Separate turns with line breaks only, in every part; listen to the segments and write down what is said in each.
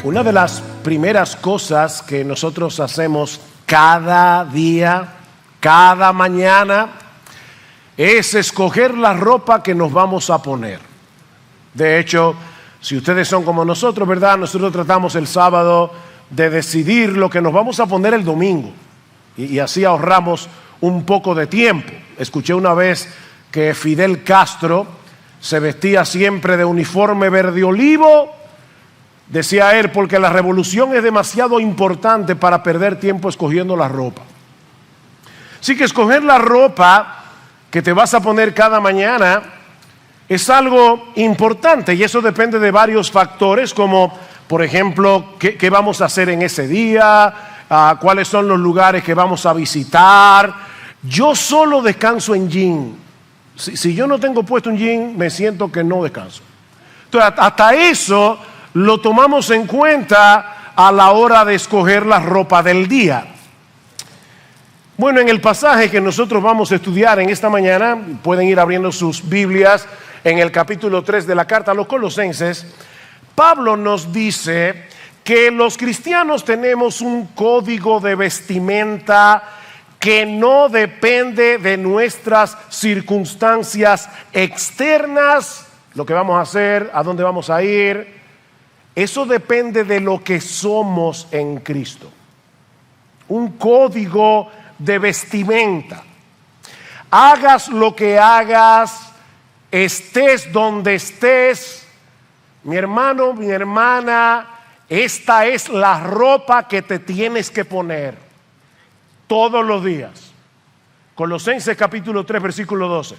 Una de las primeras cosas que nosotros hacemos cada día, cada mañana, es escoger la ropa que nos vamos a poner. De hecho, si ustedes son como nosotros, ¿verdad? Nosotros tratamos el sábado de decidir lo que nos vamos a poner el domingo. Y así ahorramos un poco de tiempo. Escuché una vez que Fidel Castro se vestía siempre de uniforme verde olivo. Decía él, porque la revolución es demasiado importante para perder tiempo escogiendo la ropa. Así que escoger la ropa que te vas a poner cada mañana es algo importante, y eso depende de varios factores, como por ejemplo, qué vamos a hacer en ese día, cuáles son los lugares que vamos a visitar. Yo solo descanso en jean. Si yo no tengo puesto un jean, me siento que no descanso. Entonces, hasta eso lo tomamos en cuenta a la hora de escoger la ropa del día. Bueno, en el pasaje que nosotros vamos a estudiar en esta mañana, pueden ir abriendo sus Biblias en el capítulo 3 de la carta a los Colosenses. Pablo nos dice que los cristianos tenemos un código de vestimenta que no depende de nuestras circunstancias externas, lo que vamos a hacer, a dónde vamos a ir. Eso depende de lo que somos en Cristo. Un código de vestimenta. Hagas lo que hagas, estés donde estés, mi hermano, mi hermana, esta es la ropa que te tienes que poner todos los días. Colosenses capítulo 3, versículo 12.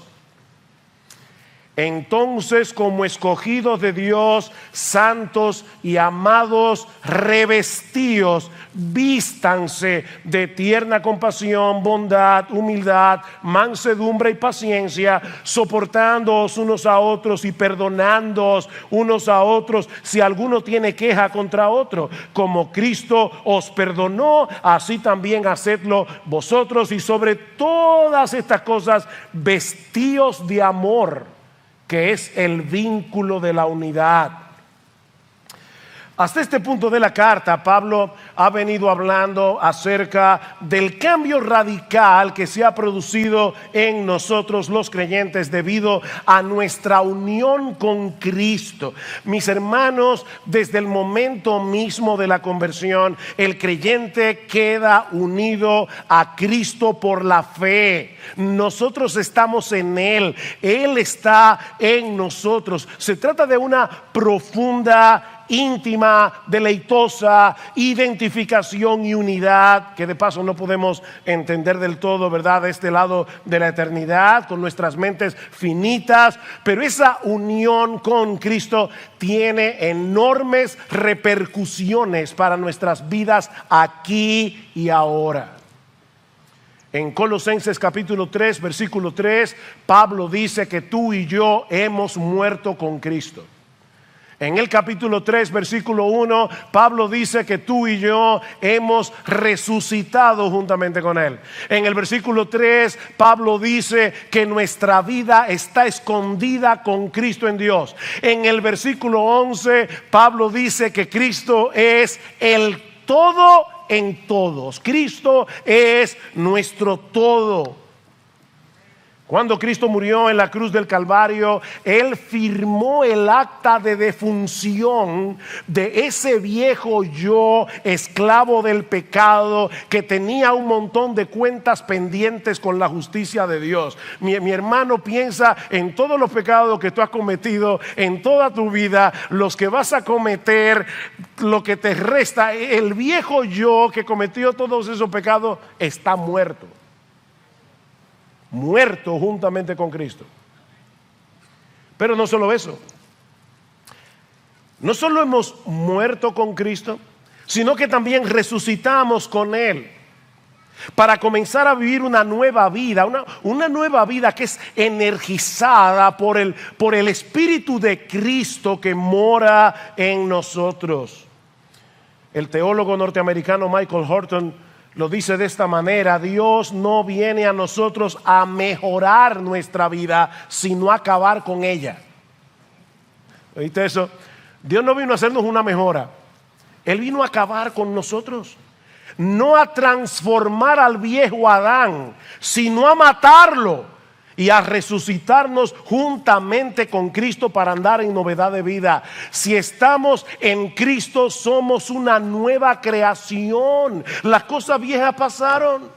Entonces, como escogidos de Dios, santos y amados, revestíos, vístanse de tierna compasión, bondad, humildad, mansedumbre y paciencia, soportándoos unos a otros y perdonándoos unos a otros si alguno tiene queja contra otro. Como Cristo os perdonó, así también hacedlo vosotros, y sobre todas estas cosas vestíos de amor, que es el vínculo de la unidad. Hasta este punto de la carta, Pablo ha venido hablando acerca del cambio radical que se ha producido en nosotros los creyentes debido a nuestra unión con Cristo. Mis hermanos, desde el momento mismo de la conversión, el creyente queda unido a Cristo por la fe. Nosotros estamos en Él, Él está en nosotros. Se trata de una profunda, íntima, deleitosa identificación y unidad que de paso no podemos entender del todo, ¿verdad? De este lado de la eternidad, con nuestras mentes finitas, pero esa unión con Cristo tiene enormes repercusiones para nuestras vidas aquí y ahora. En Colosenses capítulo 3, versículo 3, Pablo dice que tú y yo hemos muerto con Cristo. En el capítulo 3, versículo 1, Pablo dice que tú y yo hemos resucitado juntamente con Él. En el versículo 3, Pablo dice que nuestra vida está escondida con Cristo en Dios. En el versículo 11, Pablo dice que Cristo es el todo en todos. Cristo es nuestro todo. Cuando Cristo murió en la cruz del Calvario, Él firmó el acta de defunción de ese viejo yo, esclavo del pecado, que tenía un montón de cuentas pendientes con la justicia de Dios. Mi hermano, piensa en todos los pecados que tú has cometido en toda tu vida, los que vas a cometer, lo que te resta. El viejo yo que cometió todos esos pecados está muerto. Muerto juntamente con Cristo. Pero no solo eso, no solo hemos muerto con Cristo, sino que también resucitamos con Él para comenzar a vivir una nueva vida, una nueva vida que es energizada por el Espíritu de Cristo que mora en nosotros. El teólogo norteamericano Michael Horton lo dice de esta manera: Dios no viene a nosotros a mejorar nuestra vida, sino a acabar con ella. ¿Oíste eso? Dios no vino a hacernos una mejora. Él vino a acabar con nosotros. No a transformar al viejo Adán, sino a matarlo y a resucitarnos juntamente con Cristo para andar en novedad de vida. Si estamos en Cristo, somos una nueva creación. Las cosas viejas pasaron.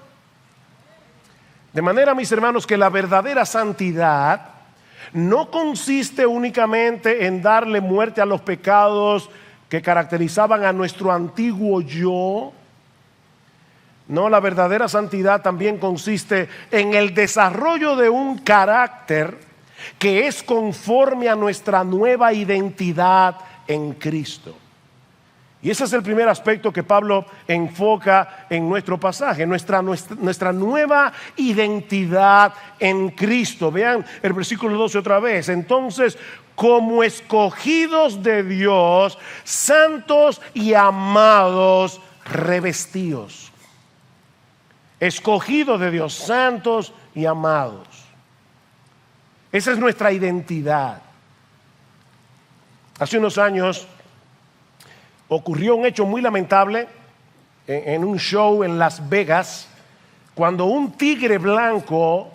De manera, mis hermanos, que la verdadera santidad no consiste únicamente en darle muerte a los pecados que caracterizaban a nuestro antiguo yo. No, la verdadera santidad también consiste en el desarrollo de un carácter que es conforme a nuestra nueva identidad en Cristo. Y ese es el primer aspecto que Pablo enfoca en nuestro pasaje, nuestra nueva identidad en Cristo. Vean el versículo 12 otra vez. Entonces, como escogidos de Dios, santos y amados, revestíos. Escogidos de Dios, santos y amados. Esa es nuestra identidad. Hace unos años ocurrió un hecho muy lamentable en un show en Las Vegas, cuando un tigre blanco,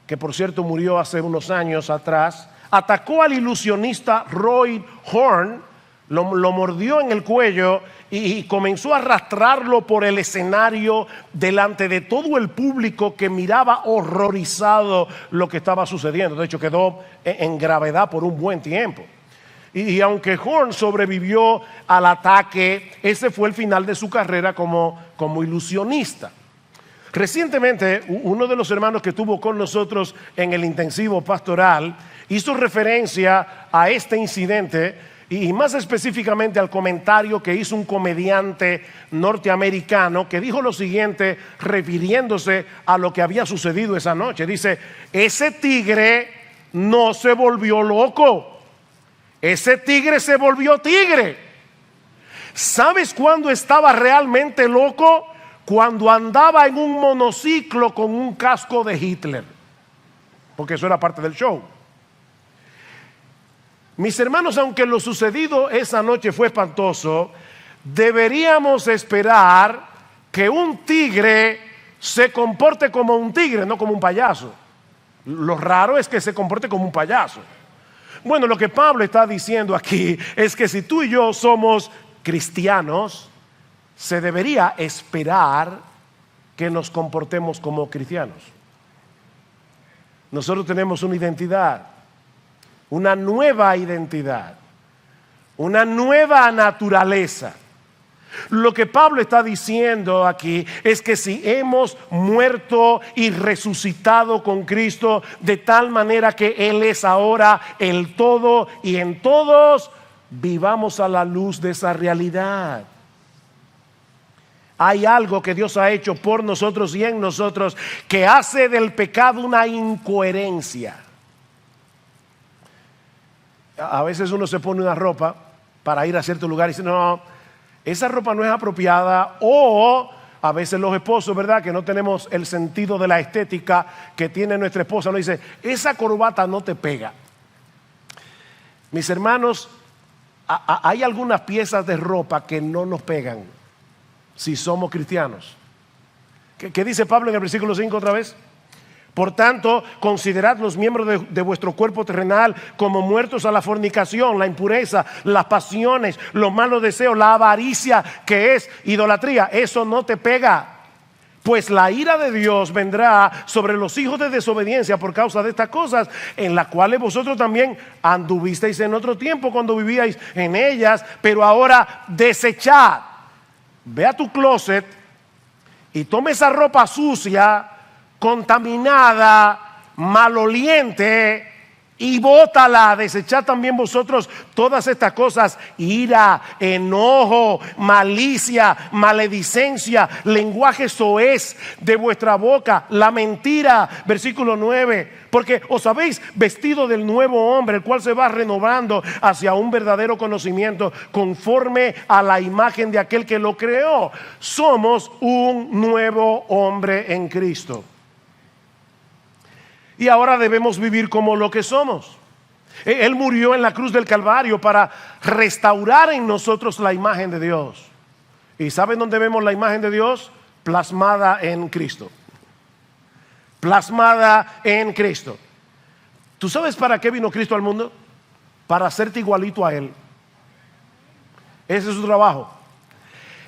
que por cierto murió hace unos años atrás, atacó al ilusionista Roy Horn, lo mordió en el cuello y comenzó a arrastrarlo por el escenario delante de todo el público que miraba horrorizado lo que estaba sucediendo. De hecho, quedó en gravedad por un buen tiempo. Y aunque Horn sobrevivió al ataque, ese fue el final de su carrera como ilusionista. Recientemente, uno de los hermanos que estuvo con nosotros en el intensivo pastoral hizo referencia a este incidente y más específicamente al comentario que hizo un comediante norteamericano que dijo lo siguiente refiriéndose a lo que había sucedido esa noche. Dice: ese tigre no se volvió loco, ese tigre se volvió tigre. ¿Sabes cuándo estaba realmente loco? Cuando andaba en un monociclo con un casco de Hitler, porque eso era parte del show. Mis hermanos, aunque lo sucedido esa noche fue espantoso, deberíamos esperar que un tigre se comporte como un tigre, no como un payaso. Lo raro es que se comporte como un payaso. Bueno, lo que Pablo está diciendo aquí es que si tú y yo somos cristianos, se debería esperar que nos comportemos como cristianos. Nosotros tenemos una identidad, una nueva identidad, una nueva naturaleza. Lo que Pablo está diciendo aquí es que si hemos muerto y resucitado con Cristo de tal manera que Él es ahora el todo y en todos, vivamos a la luz de esa realidad. Hay algo que Dios ha hecho por nosotros y en nosotros que hace del pecado una incoherencia. A veces uno se pone una ropa para ir a cierto lugar y dice: no, esa ropa no es apropiada. O a veces los esposos, ¿verdad?, que no tenemos el sentido de la estética que tiene nuestra esposa, nos dice: esa corbata no te pega. Mis hermanos, hay algunas piezas de ropa que no nos pegan si somos cristianos. ¿Qué dice Pablo en el versículo 5 otra vez? Por tanto, considerad los miembros de vuestro cuerpo terrenal como muertos a la fornicación, la impureza, las pasiones, los malos deseos, la avaricia, que es idolatría. Eso no te pega. Pues la ira de Dios vendrá sobre los hijos de desobediencia por causa de estas cosas, en las cuales vosotros también anduvisteis en otro tiempo cuando vivíais en ellas, pero ahora desechad. Ve a tu closet y toma esa ropa sucia, contaminada, maloliente, y bótala. Desechad también vosotros todas estas cosas: ira, enojo, malicia, maledicencia, lenguaje soez de vuestra boca, la mentira. Versículo 9: porque os habéis vestido del nuevo hombre, el cual se va renovando hacia un verdadero conocimiento conforme a la imagen de aquel que lo creó. Somos un nuevo hombre en Cristo. Y ahora debemos vivir como lo que somos. Él murió en la cruz del Calvario para restaurar en nosotros la imagen de Dios. ¿Y saben dónde vemos la imagen de Dios? Plasmada en Cristo. Plasmada en Cristo. ¿Tú sabes para qué vino Cristo al mundo? Para hacerte igualito a Él. Ese es su trabajo.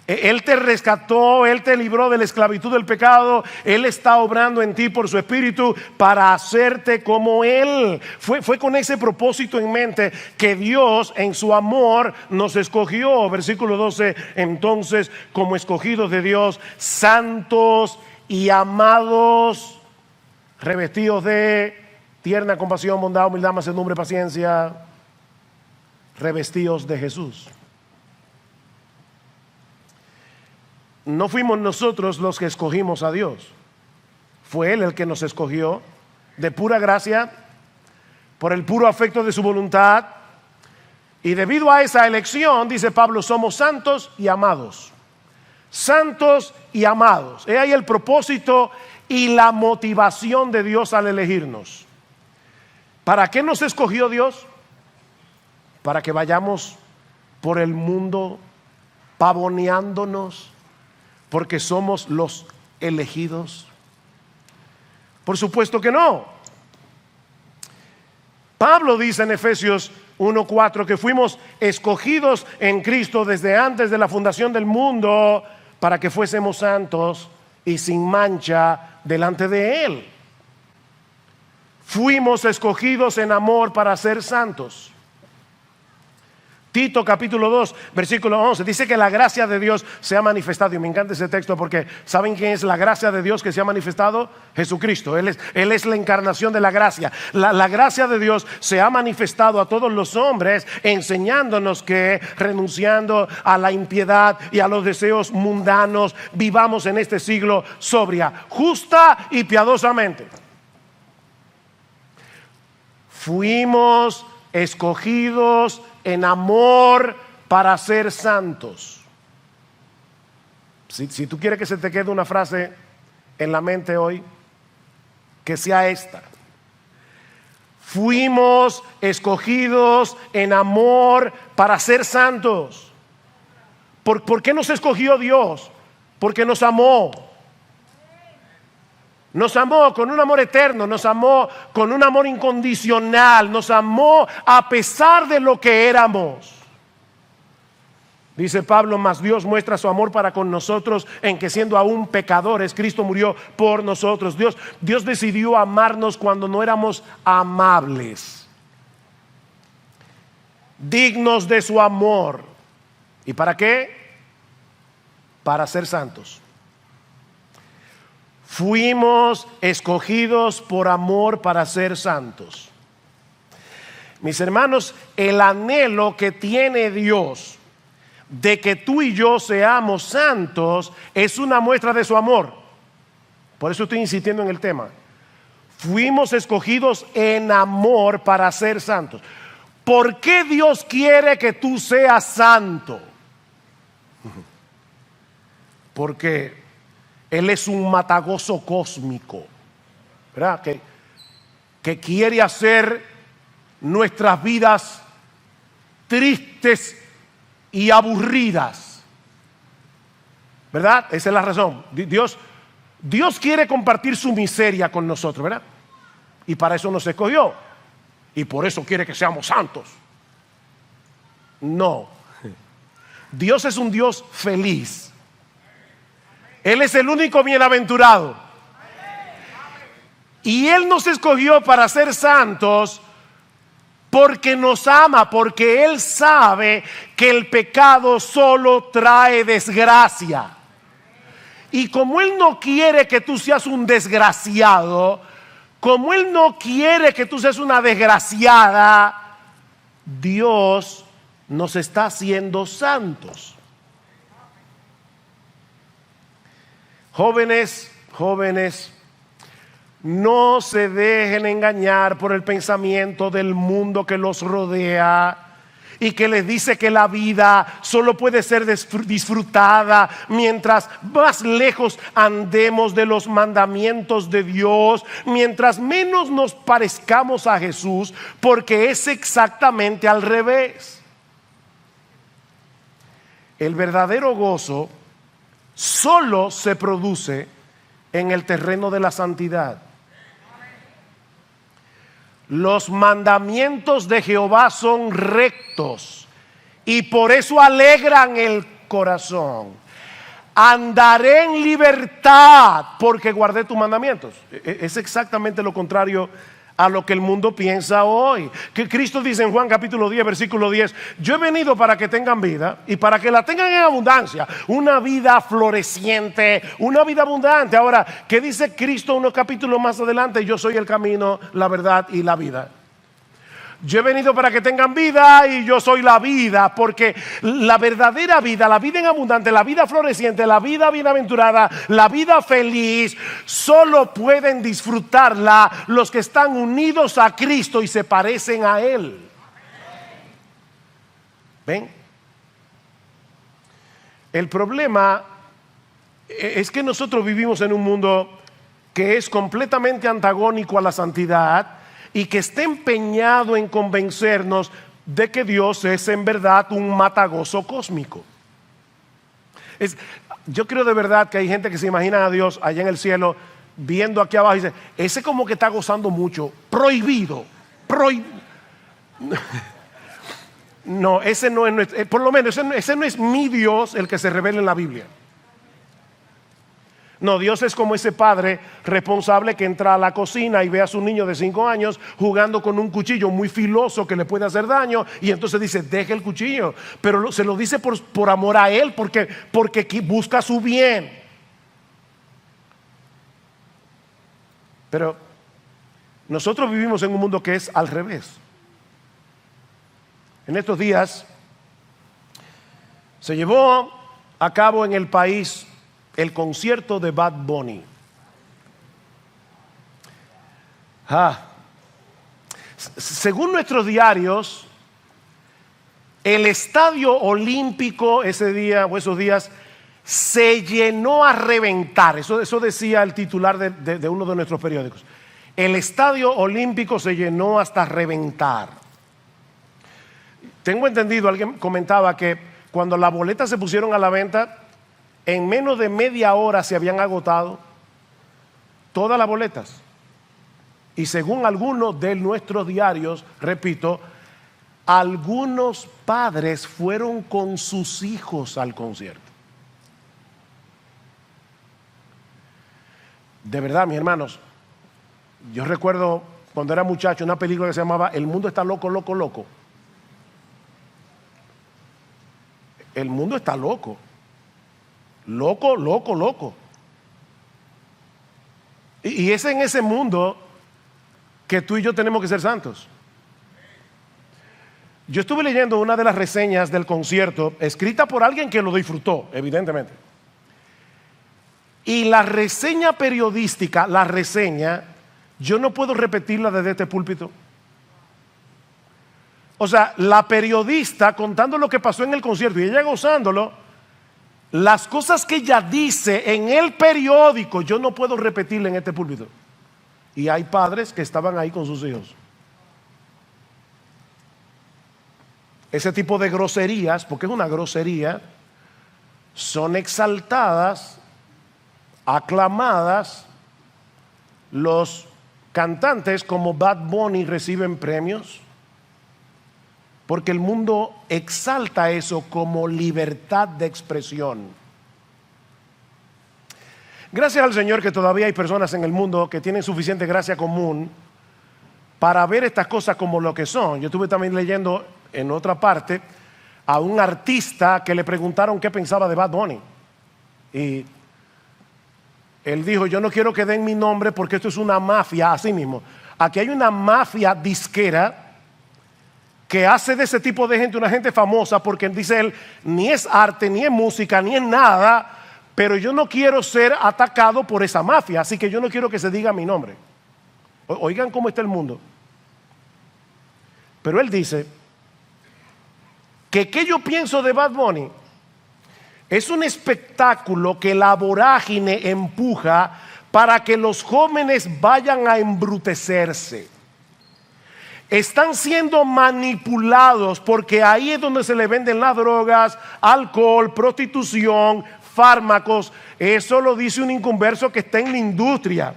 Él te rescató, Él te libró de la esclavitud del pecado. Él está obrando en ti por su espíritu para hacerte como Él. Fue con ese propósito en mente que Dios en su amor nos escogió. Versículo 12, entonces como escogidos de Dios, santos y amados, revestidos de tierna compasión, bondad, humildad, mansedumbre, paciencia, revestidos de Jesús. No fuimos nosotros los que escogimos a Dios. Fue Él el que nos escogió de pura gracia, por el puro afecto de su voluntad. Y debido a esa elección, dice Pablo, somos santos y amados. Santos y amados. He ahí el propósito y la motivación de Dios al elegirnos. ¿Para qué nos escogió Dios? Para que vayamos por el mundo pavoneándonos porque somos los elegidos. Por supuesto que no. Pablo dice en Efesios 1:4 que fuimos escogidos en Cristo desde antes de la fundación del mundo para que fuésemos santos y sin mancha delante de Él. Fuimos escogidos en amor para ser santos. Tito capítulo 2 versículo 11 dice que la gracia de Dios se ha manifestado. Y me encanta ese texto porque ¿saben quién es la gracia de Dios que se ha manifestado? Jesucristo. Él es la encarnación de la gracia. La gracia de Dios se ha manifestado a todos los hombres, enseñándonos que renunciando a la impiedad y a los deseos mundanos, vivamos en este siglo sobria, justa y piadosamente. Fuimos escogidos en amor para ser santos. Si tú quieres que se te quede una frase en la mente hoy, que sea esta: fuimos escogidos en amor para ser santos. ¿Por qué nos escogió Dios? Porque nos amó. Nos amó con un amor eterno, nos amó con un amor incondicional, nos amó a pesar de lo que éramos. Dice Pablo, mas Dios muestra su amor para con nosotros en que siendo aún pecadores, Cristo murió por nosotros. Dios decidió amarnos cuando no éramos amables, dignos de su amor. ¿Y para qué? Para ser santos. Fuimos escogidos por amor para ser santos. Mis hermanos, el anhelo que tiene Dios de que tú y yo seamos santos es una muestra de su amor. Por eso estoy insistiendo en el tema. Fuimos escogidos en amor para ser santos. ¿Por qué Dios quiere que tú seas santo? Porque Él es un matagozo cósmico, ¿verdad? Que quiere hacer nuestras vidas tristes y aburridas, ¿verdad? Esa es la razón. Dios quiere compartir su miseria con nosotros, ¿verdad? Y para eso nos escogió. Y por eso quiere que seamos santos. No. Dios es un Dios feliz. Él es el único bienaventurado. Y Él nos escogió para ser santos porque nos ama, porque Él sabe que el pecado solo trae desgracia. Y como Él no quiere que tú seas un desgraciado, como Él no quiere que tú seas una desgraciada, Dios nos está haciendo santos. Jóvenes, no se dejen engañar por el pensamiento del mundo que los rodea y que les dice que la vida solo puede ser disfrutada mientras más lejos andemos de los mandamientos de Dios, mientras menos nos parezcamos a Jesús, porque es exactamente al revés. El verdadero gozo solo se produce en el terreno de la santidad. Los mandamientos de Jehová son rectos y por eso alegran el corazón. Andaré en libertad porque guardé tus mandamientos. Es exactamente lo contrario a lo que el mundo piensa hoy. Que Cristo dice en Juan capítulo 10 versículo 10: yo he venido para que tengan vida y para que la tengan en abundancia, una vida floreciente, una vida abundante. Ahora, ¿qué dice Cristo unos capítulos más adelante? Yo soy el camino, la verdad y la vida. Yo he venido para que tengan vida y yo soy la vida, porque la verdadera vida, la vida en abundante, la vida floreciente, la vida bienaventurada, la vida feliz, solo pueden disfrutarla los que están unidos a Cristo y se parecen a Él. ¿Ven? El problema es que nosotros vivimos en un mundo que es completamente antagónico a la santidad y que está empeñado en convencernos de que Dios es en verdad un matagozo cósmico. Yo creo de verdad que hay gente que se imagina a Dios allá en el cielo viendo aquí abajo y dice: ese como que está gozando mucho, prohibido. No, ese no es, por lo menos ese no es mi Dios, el que se revela en la Biblia. No, Dios es como ese padre responsable que entra a la cocina y ve a su niño de 5 años jugando con un cuchillo muy filoso que le puede hacer daño, y entonces dice: deje el cuchillo. Pero se lo dice por amor a él, porque busca su bien. Pero nosotros vivimos en un mundo que es al revés. En estos días se llevó a cabo en el país el concierto de Bad Bunny. Según nuestros diarios, el estadio olímpico ese día o esos días se llenó a reventar. Eso decía el titular de uno de nuestros periódicos. El estadio olímpico se llenó hasta reventar. Tengo entendido, alguien comentaba que cuando las boletas se pusieron a la venta, en menos de media hora se habían agotado todas las boletas. Y según algunos de nuestros diarios, repito, algunos padres fueron con sus hijos al concierto. De verdad, mis hermanos, yo recuerdo cuando era muchacho una película que se llamaba El mundo está loco, loco, loco. El mundo está loco. Loco, loco, loco. Y es en ese mundo que tú y yo tenemos que ser santos. Yo estuve leyendo una de las reseñas del concierto, escrita por alguien que lo disfrutó, evidentemente. Y la reseña periodística, yo no puedo repetirla desde este púlpito. O sea, la periodista contando lo que pasó en el concierto y ella gozándolo, las cosas que ella dice en el periódico, yo no puedo repetirla en este púlpito. Y hay padres que estaban ahí con sus hijos. Ese tipo de groserías, porque es una grosería, son exaltadas, aclamadas. Los cantantes como Bad Bunny reciben premios porque el mundo exalta eso como libertad de expresión. Gracias al Señor que todavía hay personas en el mundo que tienen suficiente gracia común para ver estas cosas como lo que son. Yo estuve también leyendo en otra parte a un artista que le preguntaron qué pensaba de Bad Bunny. Y él dijo: yo no quiero que den mi nombre porque esto es una mafia, así mismo. Aquí hay una mafia disquera que hace de ese tipo de gente una gente famosa, porque dice él, ni es arte, ni es música, ni es nada, pero yo no quiero ser atacado por esa mafia, así que yo no quiero que se diga mi nombre. Oigan cómo está el mundo. Pero él dice ¿Qué yo pienso de Bad Bunny? Es un espectáculo que la vorágine empuja para que los jóvenes vayan a embrutecerse. Están siendo manipulados porque ahí es donde se le venden las drogas, alcohol, prostitución, fármacos. Eso lo dice un inconverso que está en la industria.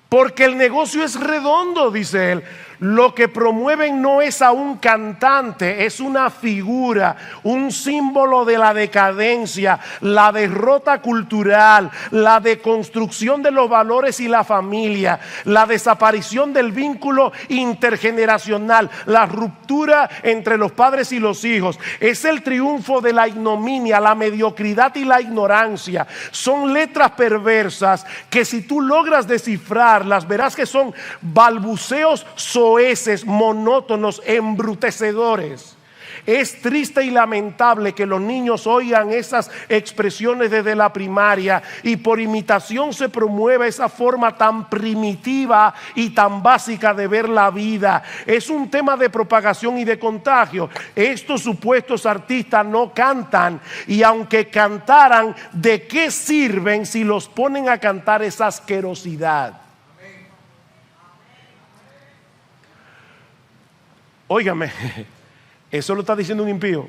Porque el negocio es redondo, dice él. Lo que promueven no es a un cantante, es una figura, un símbolo de la decadencia, la derrota cultural, la deconstrucción de los valores y la familia, la desaparición del vínculo intergeneracional, la ruptura entre los padres y los hijos. Es el triunfo de la ignominia, la mediocridad y la ignorancia. Son letras perversas que si tú logras descifrarlas, verás que son balbuceos soeces, monótonos, embrutecedores. Es triste y lamentable que los niños oigan esas expresiones desde la primaria y por imitación se promueve esa forma tan primitiva y tan básica de ver la vida. Es un tema de propagación y de contagio. Estos supuestos artistas no cantan, y aunque cantaran, ¿de qué sirven si los ponen a cantar esa asquerosidad? Óigame, eso lo está diciendo un impío,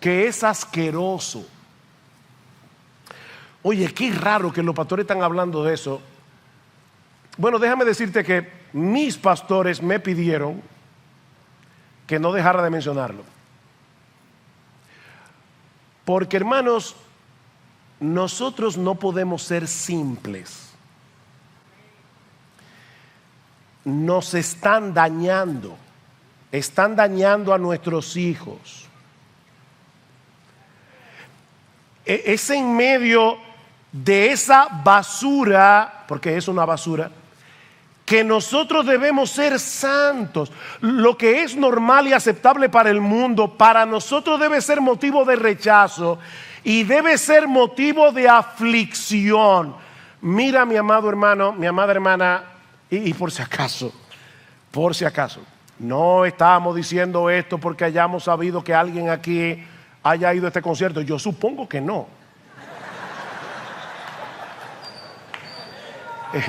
que es asqueroso. Oye, qué raro que los pastores están hablando de eso. Bueno, déjame decirte que mis pastores me pidieron que no dejara de mencionarlo. Porque, hermanos, nosotros no podemos ser simples. Nos están dañando a nuestros hijos. Es en medio de esa basura, porque es una basura, que nosotros debemos ser santos. Lo que es normal y aceptable para el mundo, para nosotros debe ser motivo de rechazo y debe ser motivo de aflicción. Mira, mi amado hermano, mi amada hermana, y por si acaso, no estamos diciendo esto porque hayamos sabido que alguien aquí haya ido a este concierto. Yo supongo que no.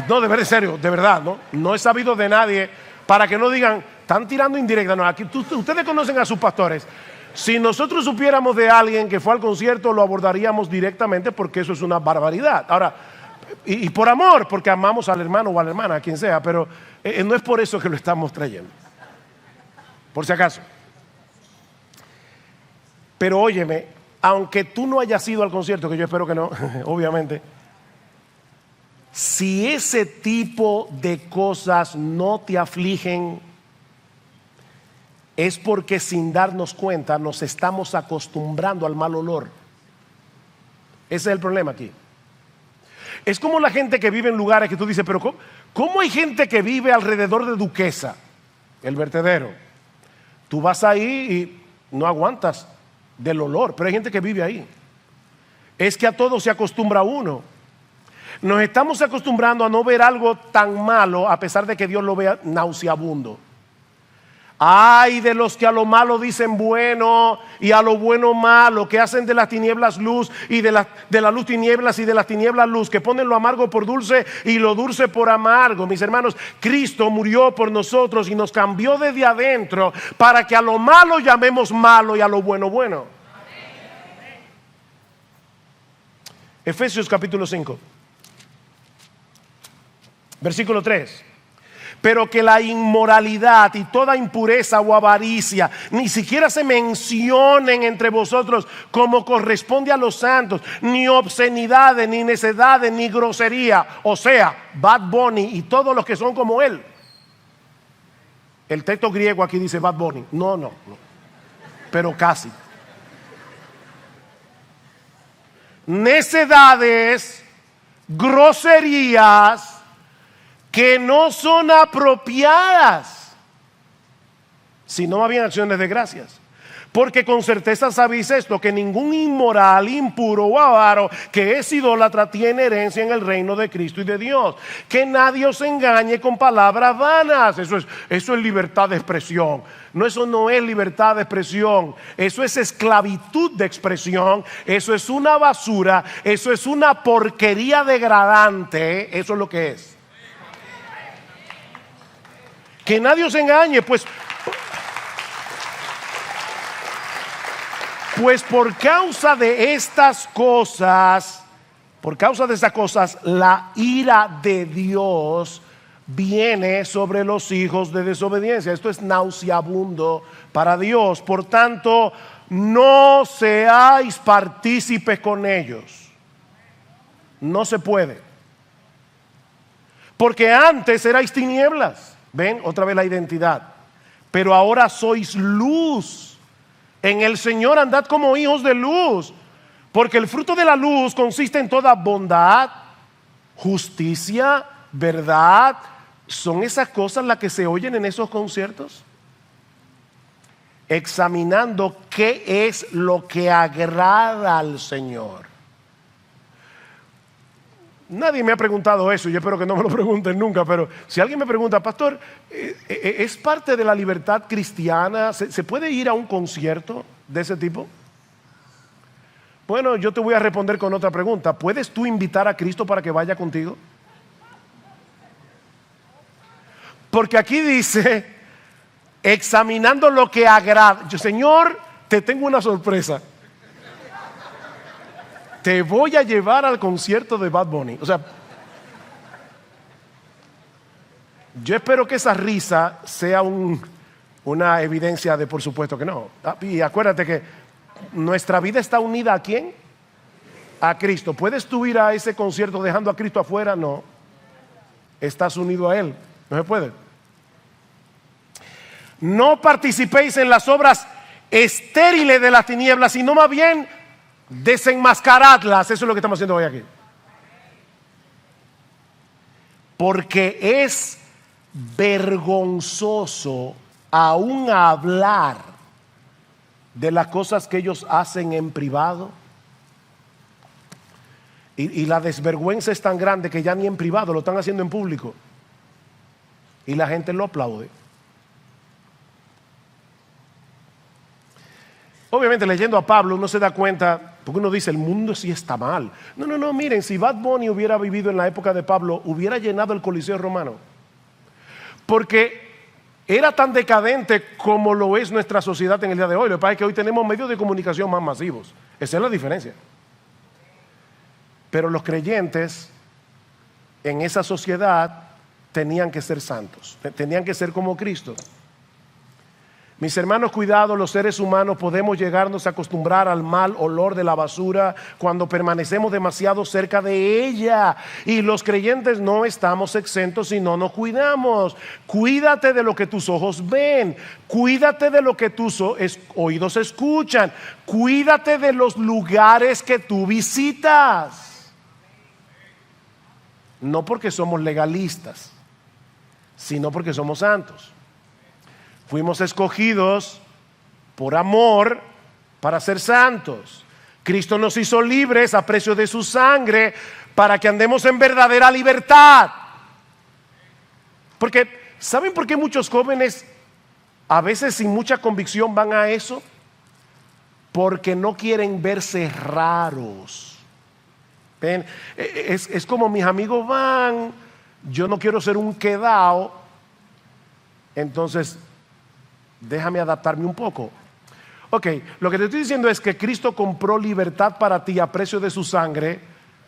No, de verdad, en serio, de verdad, no he sabido de nadie, para que no digan, están tirando indirecta. No, aquí, ustedes conocen a sus pastores. Si nosotros supiéramos de alguien que fue al concierto, lo abordaríamos directamente, porque eso es una barbaridad. Ahora, y por amor, porque amamos al hermano o a la hermana, a quien sea, pero no es por eso que lo estamos trayendo, por si acaso. Pero óyeme, aunque tú no hayas ido al concierto, que yo espero que no, obviamente, si ese tipo de cosas no te afligen, es porque sin darnos cuenta nos estamos acostumbrando al mal olor. Ese es el problema aquí. Es como la gente que vive en lugares que tú dices, pero ¿cómo hay gente que vive alrededor de Duquesa, el vertedero? Tú vas ahí y no aguantas del olor, pero hay gente que vive ahí. Es que a todo se acostumbra uno. Nos estamos acostumbrando a no ver algo tan malo, a pesar de que Dios lo vea nauseabundo. Ay de los que a lo malo dicen bueno y a lo bueno malo, que hacen de las tinieblas luz y de la luz tinieblas y de las tinieblas luz, que ponen lo amargo por dulce y lo dulce por amargo. Mis hermanos, Cristo murió por nosotros y nos cambió desde adentro para que a lo malo llamemos malo y a lo bueno bueno. Efesios capítulo 5, versículo 3. Pero que la inmoralidad y toda impureza o avaricia ni siquiera se mencionen entre vosotros como corresponde a los santos, ni obscenidades, ni necedades, ni grosería. O sea, Bad Bunny y todos los que son como él. El texto griego aquí dice Bad Bunny. No. Pero casi. Necedades, groserías que no son apropiadas, sino más bien acciones de gracias. Porque con certeza sabéis esto, que ningún inmoral, impuro o avaro que es idólatra tiene herencia en el reino de Cristo y de Dios. Que nadie os engañe con palabras vanas. Eso es libertad de expresión. No, eso no es libertad de expresión. Eso es esclavitud de expresión. Eso es una basura. Eso es una porquería degradante. Eso es lo que es. Que nadie os engañe, pues por causa de estas cosas, la ira de Dios viene sobre los hijos de desobediencia. Esto es nauseabundo para Dios. Por tanto, no seáis partícipes con ellos. No se puede. Porque antes erais tinieblas. Ven, otra vez la identidad. Pero ahora sois luz. En el Señor andad como hijos de luz, porque el fruto de la luz consiste en toda bondad, justicia, verdad. ¿Son esas cosas las que se oyen en esos conciertos? Examinando qué es lo que agrada al Señor. Nadie me ha preguntado eso, yo espero que no me lo pregunten nunca, pero si alguien me pregunta, pastor, ¿es parte de la libertad cristiana? ¿Se puede ir a un concierto de ese tipo? Bueno, yo te voy a responder con otra pregunta. ¿Puedes tú invitar a Cristo para que vaya contigo? Porque aquí dice, examinando lo que agrada. Señor, te tengo una sorpresa. Te voy a llevar al concierto de Bad Bunny. O sea, yo espero que esa risa sea una evidencia de por supuesto que no. Y acuérdate que nuestra vida está unida ¿a quién? A Cristo. ¿Puedes tú ir a ese concierto dejando a Cristo afuera? No. Estás unido a Él. No se puede. No participéis en las obras estériles de las tinieblas, sino más bien desenmascaradlas. Eso es lo que estamos haciendo hoy aquí. Porque es vergonzoso aún hablar de las cosas que ellos hacen en privado. Y la desvergüenza es tan grande que ya ni en privado lo están haciendo en público. Y la gente lo aplaude. Obviamente leyendo a Pablo uno se da cuenta, porque uno dice el mundo sí está mal. No, miren, si Bad Bunny hubiera vivido en la época de Pablo, hubiera llenado el Coliseo romano. Porque era tan decadente como lo es nuestra sociedad en el día de hoy. Lo que pasa es que hoy tenemos medios de comunicación más masivos. Esa es la diferencia. Pero los creyentes en esa sociedad tenían que ser santos, tenían que ser como Cristo. Mis hermanos, cuidado, los seres humanos podemos llegarnos a acostumbrar al mal olor de la basura cuando permanecemos demasiado cerca de ella. Y los creyentes no estamos exentos si no nos cuidamos. Cuídate de lo que tus ojos ven. Cuídate de lo que tus oídos escuchan. Cuídate de los lugares que tú visitas. No porque somos legalistas, sino porque somos santos. Fuimos escogidos por amor para ser santos. Cristo nos hizo libres a precio de su sangre para que andemos en verdadera libertad. Porque, ¿saben por qué muchos jóvenes a veces sin mucha convicción van a eso? Porque no quieren verse raros. ¿Ven? Es como mis amigos van, yo no quiero ser un quedao, entonces déjame adaptarme un poco. Ok, lo que te estoy diciendo es que Cristo compró libertad para ti a precio de su sangre,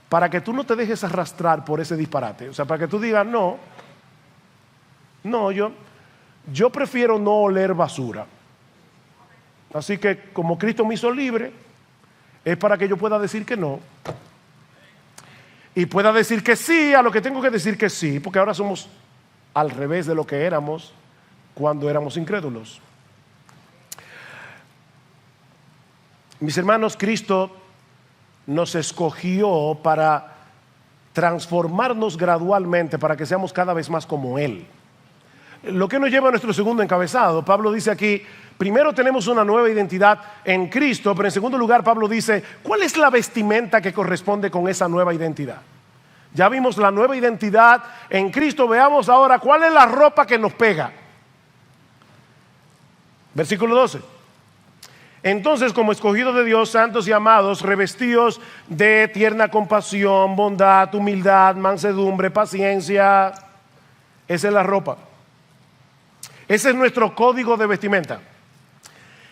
para que tú no te dejes arrastrar por ese disparate. O sea, para que tú digas, no, yo prefiero no oler basura. Así que como Cristo me hizo libre, es para que yo pueda decir que no. Y pueda decir que sí a lo que tengo que decir que sí, porque ahora somos al revés de lo que éramos cuando éramos incrédulos. Mis hermanos, Cristo nos escogió para transformarnos gradualmente, para que seamos cada vez más como Él. Lo que nos lleva a nuestro segundo encabezado. Pablo dice aquí, primero tenemos una nueva identidad en Cristo, pero en segundo lugar Pablo dice, ¿cuál es la vestimenta que corresponde con esa nueva identidad? Ya vimos la nueva identidad en Cristo, veamos ahora cuál es la ropa que nos pega. Versículo 12. Entonces, como escogidos de Dios, santos y amados, revestidos de tierna compasión, bondad, humildad, mansedumbre, paciencia. Esa es la ropa. Ese es nuestro código de vestimenta.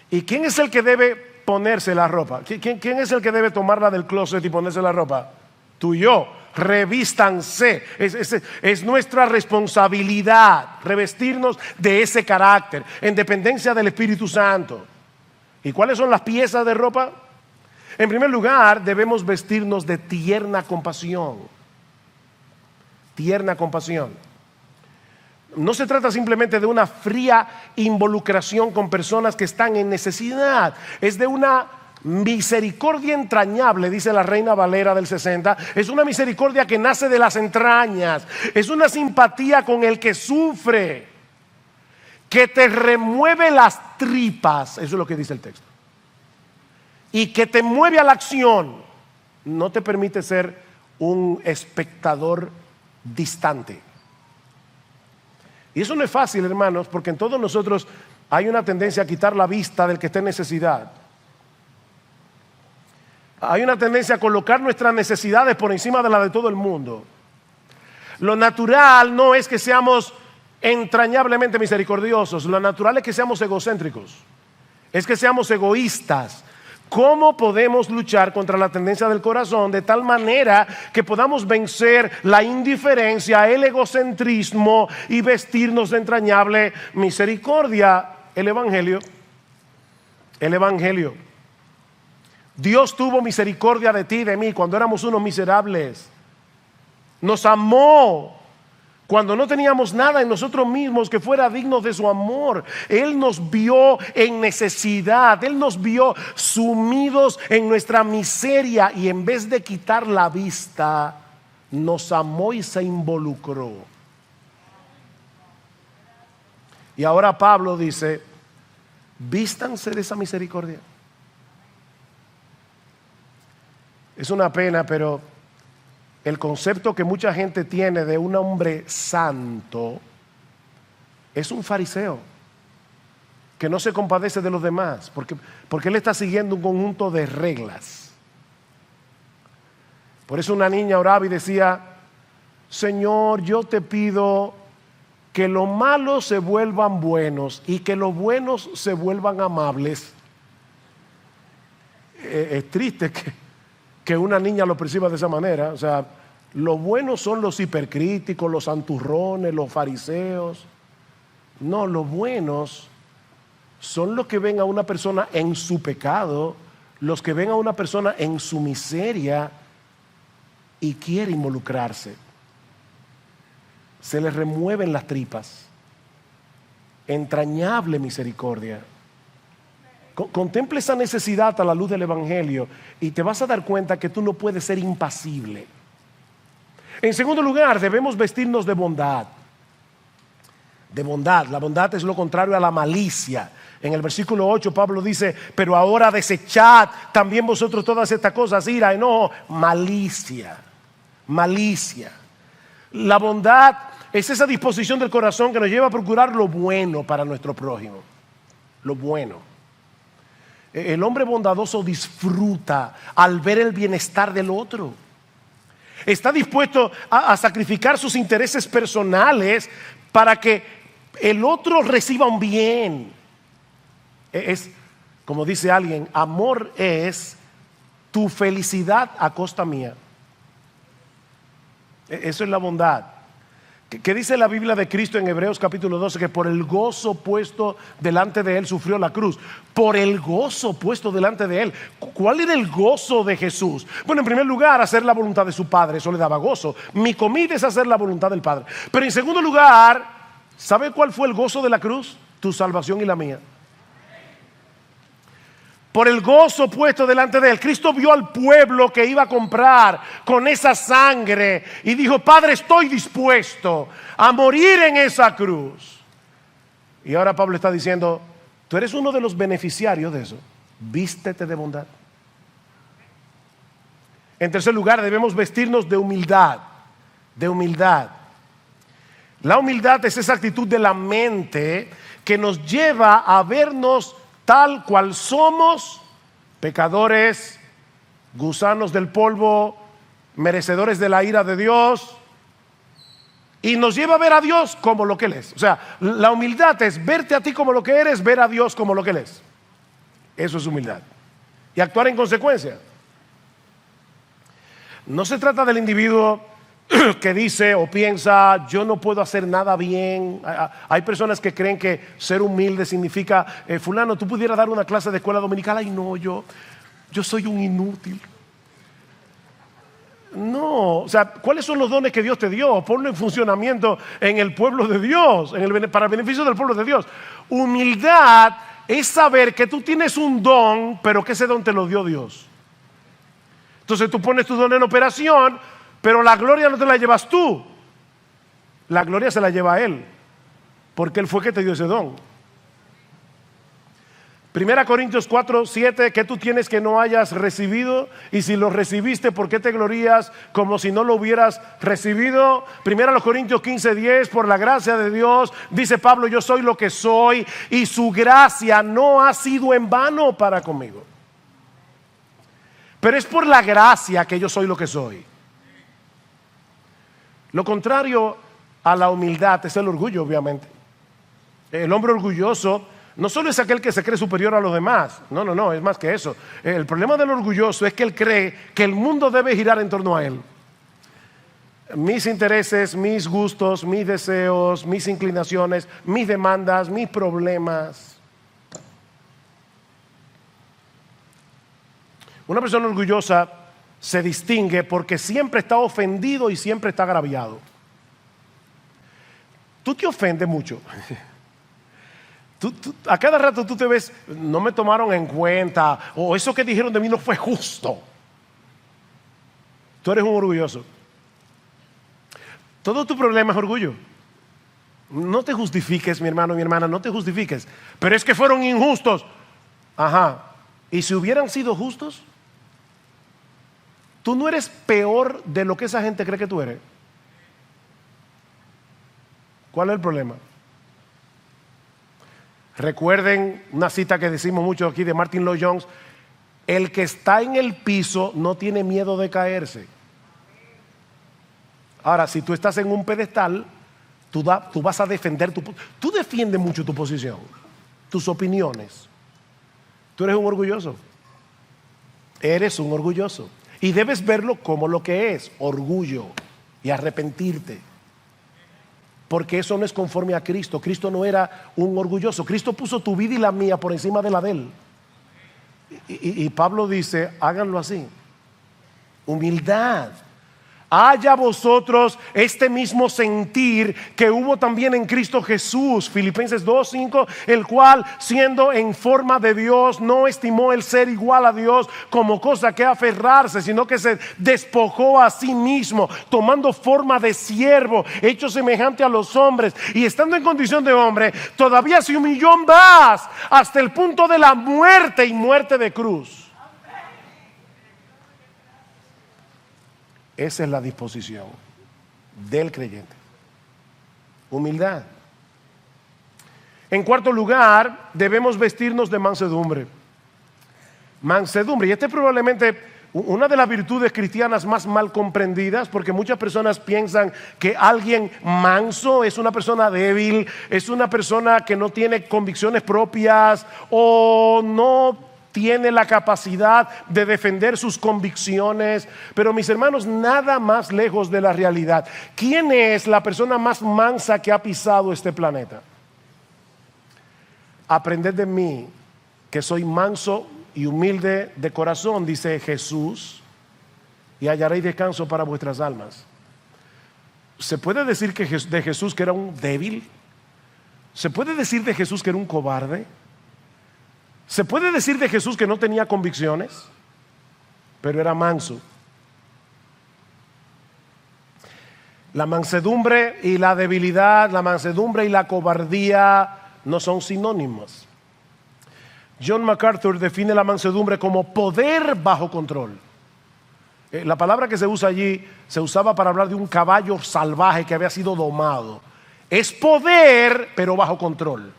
¿Y quién es el que debe ponerse la ropa? ¿Quién es el que debe tomarla del closet y ponerse la ropa? Tú y yo. Revístanse. Es nuestra responsabilidad revestirnos de ese carácter en dependencia del Espíritu Santo. ¿Y cuáles son las piezas de ropa? En primer lugar, debemos vestirnos de tierna compasión. Tierna compasión. No se trata simplemente de una fría involucración con personas que están en necesidad. Es de una misericordia entrañable, dice la Reina Valera del 60. Es una misericordia que nace de las entrañas. Es una simpatía con el que sufre, que te remueve las tripas. Eso es lo que dice el texto. Y que te mueve a la acción. No te permite ser un espectador distante. Y eso no es fácil, hermanos, porque en todos nosotros hay una tendencia a quitar la vista del que está en necesidad. Hay una tendencia a colocar nuestras necesidades por encima de la de todo el mundo. Lo natural no es que seamos entrañablemente misericordiosos. Lo natural es que seamos egocéntricos. Es que seamos egoístas. ¿Cómo podemos luchar contra la tendencia del corazón de tal manera que podamos vencer la indiferencia, el egocentrismo y vestirnos de entrañable misericordia? El Evangelio. El Evangelio. Dios tuvo misericordia de ti y de mí cuando éramos unos miserables. Nos amó cuando no teníamos nada en nosotros mismos que fuera digno de su amor. Él nos vio en necesidad. Él nos vio sumidos en nuestra miseria y en vez de quitar la vista, nos amó y se involucró. Y ahora Pablo dice, vístanse de esa misericordia. Es una pena, pero el concepto que mucha gente tiene de un hombre santo es un fariseo que no se compadece de los demás porque él está siguiendo un conjunto de reglas. Por eso una niña oraba y decía, Señor, yo te pido que los malos se vuelvan buenos y que los buenos se vuelvan amables. Es triste que una niña lo perciba de esa manera. O sea, los buenos son los hipercríticos, los santurrones, los fariseos. No, los buenos son los que ven a una persona en su pecado, los que ven a una persona en su miseria y quiere involucrarse. Se les remueven las tripas. Entrañable misericordia. Contempla esa necesidad a la luz del Evangelio y te vas a dar cuenta que tú no puedes ser impasible. En segundo lugar, debemos vestirnos de bondad. De bondad. La bondad es lo contrario a la malicia. En el versículo 8 Pablo dice, pero ahora desechad también vosotros todas estas cosas, ira, enojo, malicia. Malicia. La bondad es esa disposición del corazón que nos lleva a procurar lo bueno para nuestro prójimo. Lo bueno. El hombre bondadoso disfruta al ver el bienestar del otro. Está dispuesto a sacrificar sus intereses personales para que el otro reciba un bien. Es, como dice alguien, amor es tu felicidad a costa mía. Eso es la bondad. ¿Qué dice la Biblia de Cristo en Hebreos capítulo 12? Que por el gozo puesto delante de él sufrió la cruz. Por el gozo puesto delante de él. ¿Cuál era el gozo de Jesús? Bueno, en primer lugar, hacer la voluntad de su Padre. Eso le daba gozo. Mi comida es hacer la voluntad del Padre. Pero en segundo lugar, ¿sabe cuál fue el gozo de la cruz? Tu salvación y la mía. Por el gozo puesto delante de él. Cristo vio al pueblo que iba a comprar con esa sangre y dijo, Padre, estoy dispuesto a morir en esa cruz. Y ahora Pablo está diciendo, Tú eres uno de los beneficiarios de eso. Vístete de bondad. En tercer lugar, debemos vestirnos de humildad. De humildad. La humildad es esa actitud de la mente que nos lleva a vernos tal cual somos, pecadores, gusanos del polvo, merecedores de la ira de Dios, y nos lleva a ver a Dios como lo que Él es. O sea, la humildad es verte a ti como lo que eres, ver a Dios como lo que Él es. Eso es humildad. Y actuar en consecuencia. No se trata del individuo que dice o piensa, yo no puedo hacer nada bien. Hay personas que creen que ser humilde significa, fulano, tú pudieras dar una clase de escuela dominical. Ay, no, yo soy un inútil. No, o sea, ¿cuáles son los dones que Dios te dio? Ponlo en funcionamiento en el pueblo de Dios, para el beneficio del pueblo de Dios. Humildad es saber que tú tienes un don, pero que ese don te lo dio Dios. Entonces tú pones tu don en operación, pero la gloria no te la llevas tú. La gloria se la lleva a Él, porque Él fue que te dio ese don. 1 Corintios 4, 7, ¿qué tú tienes que no hayas recibido? Y si lo recibiste, ¿por qué te glorías como si no lo hubieras recibido? 1 Corintios 15, 10, por la gracia de Dios, dice Pablo, yo soy lo que soy y su gracia no ha sido en vano para conmigo. Pero es por la gracia que yo soy lo que soy. Lo contrario a la humildad es el orgullo, obviamente. El hombre orgulloso no solo es aquel que se cree superior a los demás, no, es más que eso. El problema del orgulloso es que él cree que el mundo debe girar en torno a él. Mis intereses, mis gustos, mis deseos, mis inclinaciones, mis demandas, mis problemas. Una persona orgullosa se distingue porque siempre está ofendido y siempre está agraviado. Tú te ofendes mucho. A cada rato tú te ves, no me tomaron en cuenta, o eso que dijeron de mí no fue justo. Tú eres un orgulloso. Todo tu problema es orgullo. No te justifiques, mi hermano, mi hermana, no te justifiques. Pero es que fueron injustos. Ajá. ¿Y si hubieran sido justos? Tú no eres peor de lo que esa gente cree que tú eres. ¿Cuál es el problema? Recuerden una cita que decimos mucho aquí de Martin Lloyd-Jones: el que está en el piso no tiene miedo de caerse. Ahora, si tú estás en un pedestal, tú vas a defender tú defiendes mucho tu posición, tus opiniones. Tú eres un orgulloso. Eres un orgulloso. Y debes verlo como lo que es, orgullo, y arrepentirte. Porque eso no es conforme a Cristo. Cristo no era un orgulloso. Cristo puso tu vida y la mía por encima de la de Él. Y Pablo dice, háganlo así. Humildad. Haya vosotros este mismo sentir que hubo también en Cristo Jesús. Filipenses 2:5, el cual siendo en forma de Dios no estimó el ser igual a Dios como cosa que aferrarse, sino que se despojó a sí mismo, tomando forma de siervo, hecho semejante a los hombres, y estando en condición de hombre, todavía se humilló más hasta el punto de la muerte, y muerte de cruz. Esa es la disposición del creyente. Humildad. En cuarto lugar, debemos vestirnos de mansedumbre. Mansedumbre. Y esta es probablemente una de las virtudes cristianas más mal comprendidas, porque muchas personas piensan que alguien manso es una persona débil, es una persona que no tiene convicciones propias o no tiene la capacidad de defender sus convicciones. Pero mis hermanos, nada más lejos de la realidad. ¿Quién es la persona más mansa que ha pisado este planeta? Aprended de mí, que soy manso y humilde de corazón, dice Jesús, y hallaréis descanso para vuestras almas. ¿Se puede decir de Jesús que era un débil? ¿Se puede decir de Jesús que era un cobarde? ¿Se puede decir de Jesús que no tenía convicciones? Pero era manso. La mansedumbre y la debilidad, la mansedumbre y la cobardía no son sinónimos. John MacArthur define la mansedumbre como poder bajo control. La palabra que se usa allí se usaba para hablar de un caballo salvaje que había sido domado. Es poder, pero bajo control.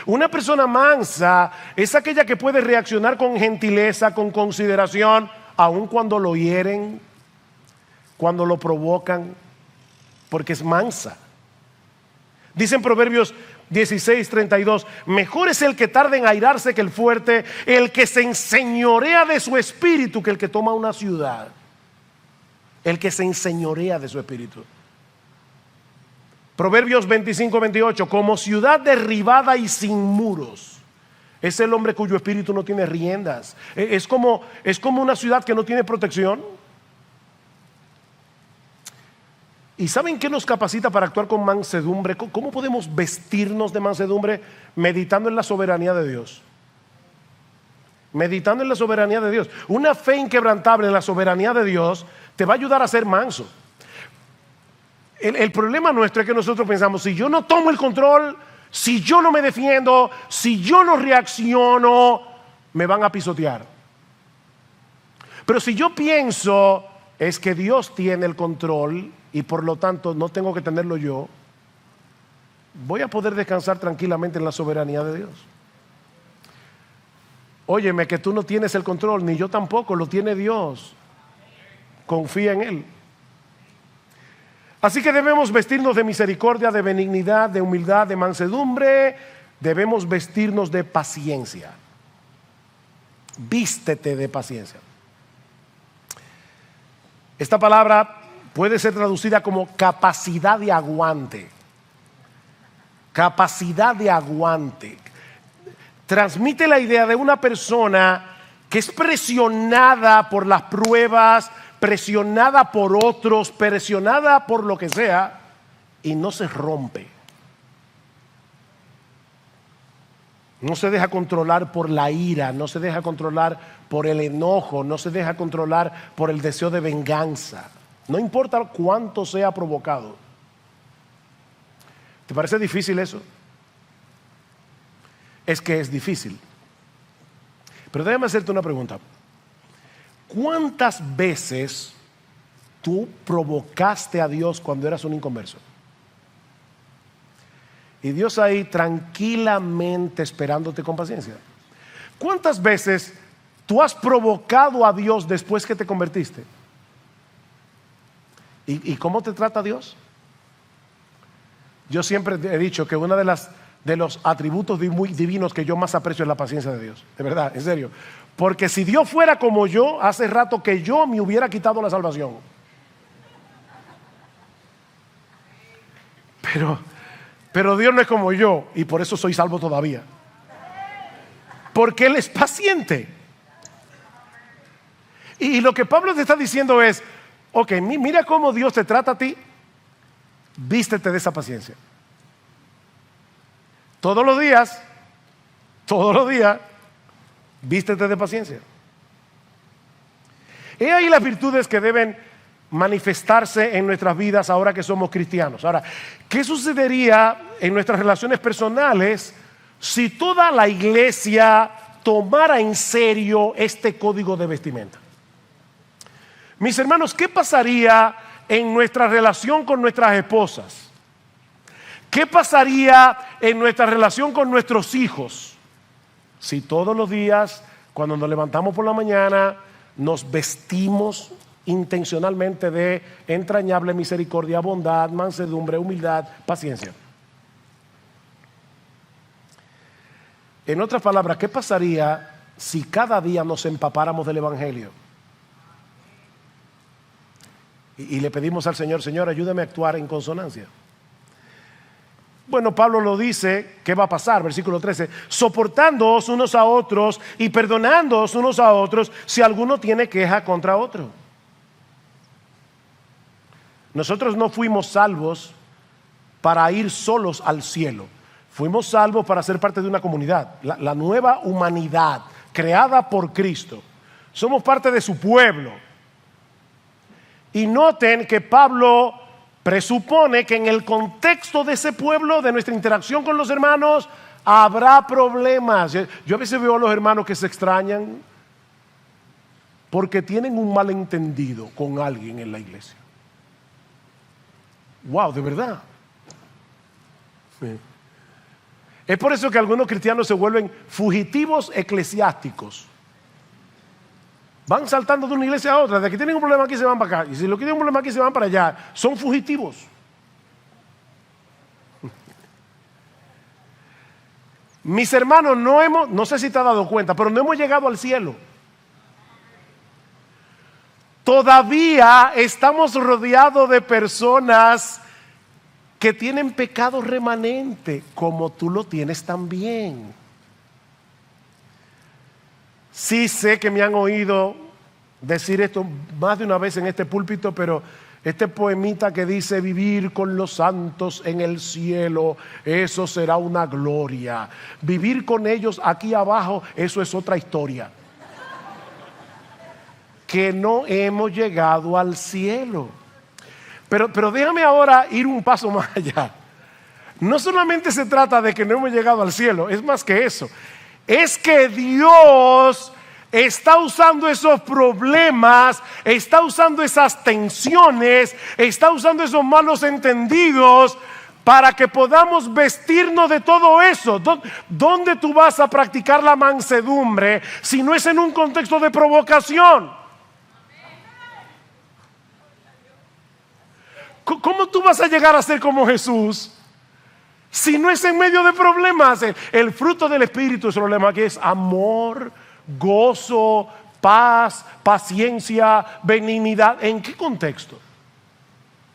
Una persona mansa es aquella que puede reaccionar con gentileza, con consideración, aun cuando lo hieren, cuando lo provocan, porque es mansa. Dice en Proverbios 16:32, mejor es el que tarda en airarse que el fuerte, el que se enseñorea de su espíritu que el que toma una ciudad. El que se enseñorea de su espíritu. Proverbios 25:28, como ciudad derribada y sin muros, es el hombre cuyo espíritu no tiene riendas. Es como una ciudad que no tiene protección. ¿Y saben qué nos capacita para actuar con mansedumbre? ¿Cómo podemos vestirnos de mansedumbre? Meditando en la soberanía de Dios. Meditando en la soberanía de Dios. Una fe inquebrantable en la soberanía de Dios te va a ayudar a ser manso. El problema nuestro es que nosotros pensamos, si yo no tomo el control, si yo no me defiendo, si yo no reacciono, me van a pisotear. Pero si yo pienso, es que Dios tiene el control y por lo tanto no tengo que tenerlo yo, voy a poder descansar tranquilamente en la soberanía de Dios. Óyeme, que tú no tienes el control, ni yo tampoco, lo tiene Dios. Confía en Él. Así que debemos vestirnos de misericordia, de benignidad, de humildad, de mansedumbre. Debemos vestirnos de paciencia. Vístete de paciencia. Esta palabra puede ser traducida como capacidad de aguante. Capacidad de aguante. Transmite la idea de una persona que es presionada por las pruebas, presionada por otros, presionada por lo que sea, y no se rompe. No se deja controlar por la ira, no se deja controlar por el enojo, no se deja controlar por el deseo de venganza. No importa cuánto sea provocado. ¿Te parece difícil eso? Es que es difícil. Pero déjame hacerte una pregunta. ¿Cuántas veces tú provocaste a Dios cuando eras un inconverso? Y Dios ahí tranquilamente esperándote con paciencia. ¿Cuántas veces tú has provocado a Dios después que te convertiste? ¿Y cómo te trata Dios? Yo siempre he dicho que uno de los atributos divinos que yo más aprecio es la paciencia de Dios. De verdad, en serio. Porque si Dios fuera como yo, hace rato que yo me hubiera quitado la salvación. Pero Dios no es como yo y por eso soy salvo todavía. Porque Él es paciente. Y lo que Pablo te está diciendo es, ok, mira cómo Dios te trata a ti, vístete de esa paciencia. Todos los días, vístete de paciencia. He ahí las virtudes que deben manifestarse en nuestras vidas ahora que somos cristianos. Ahora, ¿qué sucedería en nuestras relaciones personales si toda la iglesia tomara en serio este código de vestimenta? Mis hermanos, ¿qué pasaría en nuestra relación con nuestras esposas? ¿Qué pasaría en nuestra relación con nuestros hijos si todos los días, cuando nos levantamos por la mañana, nos vestimos intencionalmente de entrañable misericordia, bondad, mansedumbre, humildad, paciencia? En otras palabras, ¿qué pasaría si cada día nos empapáramos del Evangelio? Y le pedimos al Señor, Señor, ayúdame a actuar en consonancia. Bueno, Pablo lo dice, ¿qué va a pasar? Versículo 13, soportándoos unos a otros y perdonándoos unos a otros si alguno tiene queja contra otro. Nosotros no fuimos salvos para ir solos al cielo. Fuimos salvos para ser parte de una comunidad, la nueva humanidad creada por Cristo. Somos parte de su pueblo. Y noten que Pablo presupone que en el contexto de ese pueblo, de nuestra interacción con los hermanos, Habrá problemas. Yo a veces veo a los hermanos que se extrañan porque tienen un malentendido con alguien en la iglesia. Wow, de verdad. Sí. Es por eso que algunos cristianos se vuelven fugitivos eclesiásticos. Van saltando de una iglesia a otra. De que tienen un problema aquí se van para acá. Y si lo que tienen un problema aquí se van para allá. Son fugitivos. Mis hermanos, no sé si te has dado cuenta, pero no hemos llegado al cielo. Todavía estamos rodeados de personas que tienen pecado remanente, como tú lo tienes también. Sí sé que me han oído decir esto más de una vez en este púlpito, pero este poemita que dice vivir con los santos en el cielo, eso será una gloria. Vivir con ellos aquí abajo, eso es otra historia. Que no hemos llegado al cielo. Pero déjame ahora ir un paso más allá. No solamente se trata de que no hemos llegado al cielo, es más que eso. Es que Dios está usando esos problemas, está usando esas tensiones, está usando esos malos entendidos para que podamos vestirnos de todo eso. ¿Dónde tú vas a practicar la mansedumbre si no es en un contexto de provocación? ¿Cómo tú vas a llegar a ser como Jesús si no es en medio de problemas? El fruto del Espíritu es el problema, que es amor, gozo, paz, paciencia, benignidad. ¿En qué contexto?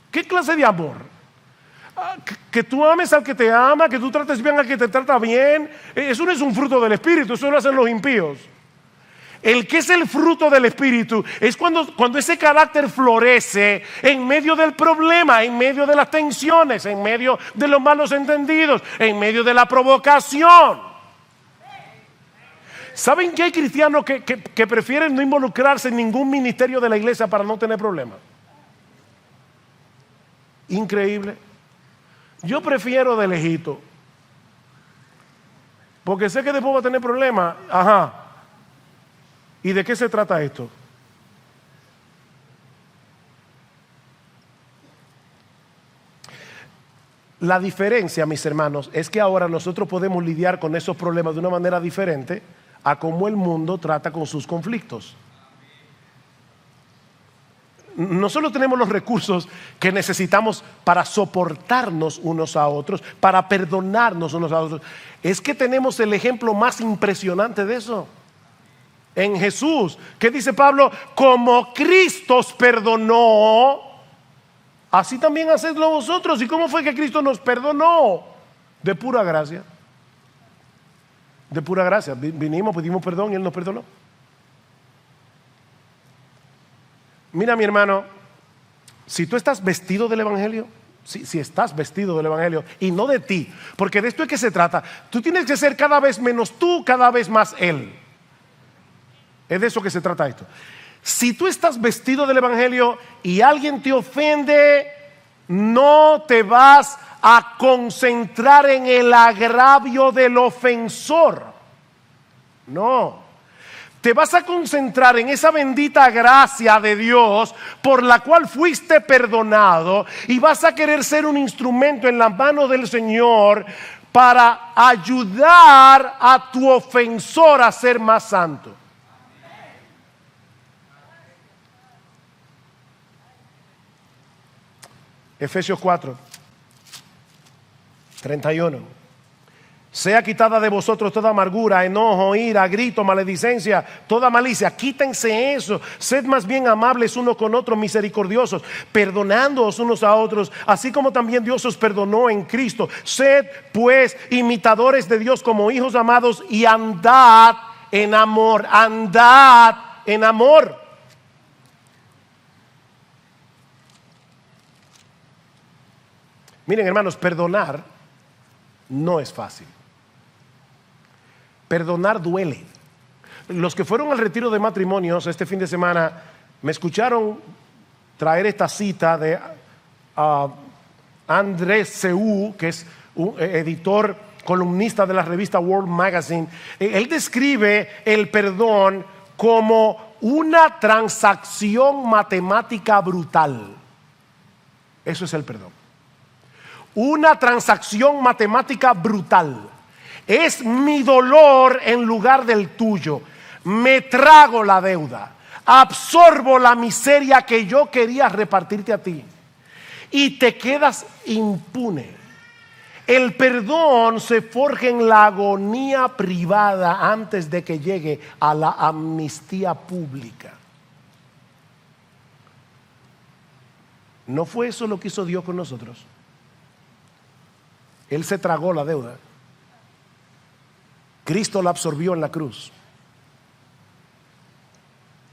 ¿Qué clase de amor? Que tú ames al que te ama, que tú trates bien al que te trata bien. Eso no es un fruto del Espíritu, eso lo hacen los impíos. El que es el fruto del Espíritu es cuando ese carácter florece en medio del problema, en medio de las tensiones, en medio de los malos entendidos, en medio de la provocación. ¿Saben que hay cristianos que prefieren no involucrarse en ningún ministerio de la iglesia para no tener problemas? Increíble. Yo prefiero de lejito, porque sé que después va a tener problemas. Ajá. ¿Y de qué se trata esto? La diferencia, mis hermanos, es que ahora nosotros podemos lidiar con esos problemas de una manera diferente a cómo el mundo trata con sus conflictos. No solo tenemos los recursos que necesitamos para soportarnos unos a otros, para perdonarnos unos a otros, es que tenemos el ejemplo más impresionante de eso. En Jesús, ¿qué dice Pablo? Como Cristo os perdonó, así también hacedlo vosotros. ¿Y cómo fue que Cristo nos perdonó? De pura gracia. De pura gracia. Vinimos, pedimos perdón y Él nos perdonó. Mira, mi hermano, si tú estás vestido del Evangelio, si estás vestido del Evangelio y no de ti, porque de esto es que se trata, tú tienes que ser cada vez menos tú, cada vez más Él. Es de eso que se trata esto. Si tú estás vestido del Evangelio y alguien te ofende, no te vas a concentrar en el agravio del ofensor. No. Te vas a concentrar en esa bendita gracia de Dios por la cual fuiste perdonado y vas a querer ser un instrumento en las manos del Señor para ayudar a tu ofensor a ser más santo. Efesios 4, 31. Sea quitada de vosotros toda amargura, enojo, ira, grito, maledicencia, toda malicia. Quítense eso. Sed más bien amables unos con otros, misericordiosos, perdonándoos unos a otros, así como también Dios os perdonó en Cristo. Sed pues imitadores de Dios como hijos amados y andad en amor. Andad en amor. Miren, hermanos, perdonar no es fácil. Perdonar duele. Los que fueron al retiro de matrimonios este fin de semana me escucharon traer esta cita de Andrés Seu, que es un editor, columnista de la revista World Magazine, él describe el perdón como una transacción matemática brutal. Eso es el perdón. Una transacción matemática brutal. Es mi dolor en lugar del tuyo. Me trago la deuda. Absorbo la miseria que yo quería repartirte a ti. Y te quedas impune. El perdón se forja en la agonía privada antes de que llegue a la amnistía pública. ¿No fue eso lo que hizo Dios con nosotros? Él se tragó la deuda. Cristo la absorbió en la cruz.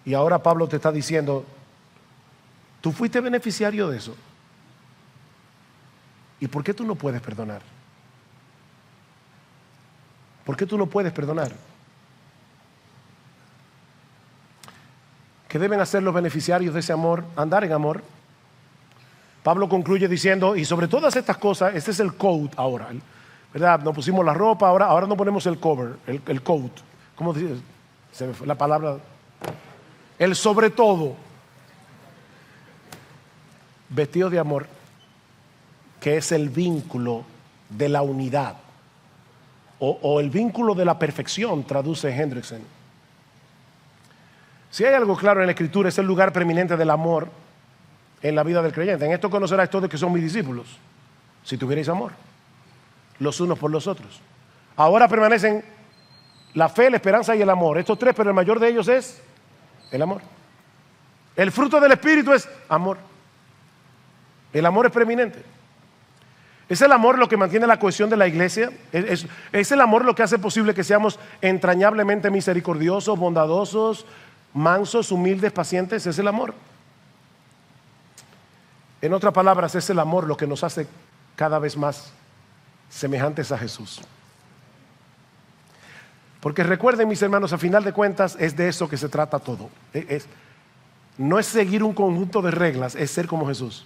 Y ahora Pablo te está diciendo, tú fuiste beneficiario de eso. ¿Y por qué tú no puedes perdonar? ¿Por qué tú no puedes perdonar? ¿Qué deben hacer los beneficiarios de ese amor? Andar en amor. Pablo concluye diciendo, y sobre todas estas cosas, este es el coat ahora, ¿verdad? Nos pusimos la ropa, ahora no ponemos el cover, el coat. ¿Cómo dice? Se me fue la palabra. El sobre todo. Vestido de amor, que es el vínculo de la unidad, o el vínculo de la perfección, traduce Hendrickson. Si hay algo claro en la Escritura, es el lugar preeminente del amor en la vida del creyente. En esto conoceráis todos que son mis discípulos, si tuvierais amor los unos por los otros. Ahora permanecen la fe, la esperanza y el amor. Estos tres, pero el mayor de ellos es el amor. El fruto del Espíritu es amor. El amor es preeminente. ¿Es el amor lo que mantiene la cohesión de la iglesia? ¿Es el amor lo que hace posible que seamos entrañablemente misericordiosos, bondadosos, mansos, humildes, pacientes? Es el amor. En otras palabras, es el amor lo que nos hace cada vez más semejantes a Jesús. Porque recuerden, mis hermanos, a final de cuentas es de eso que se trata todo. No es seguir un conjunto de reglas, es ser como Jesús.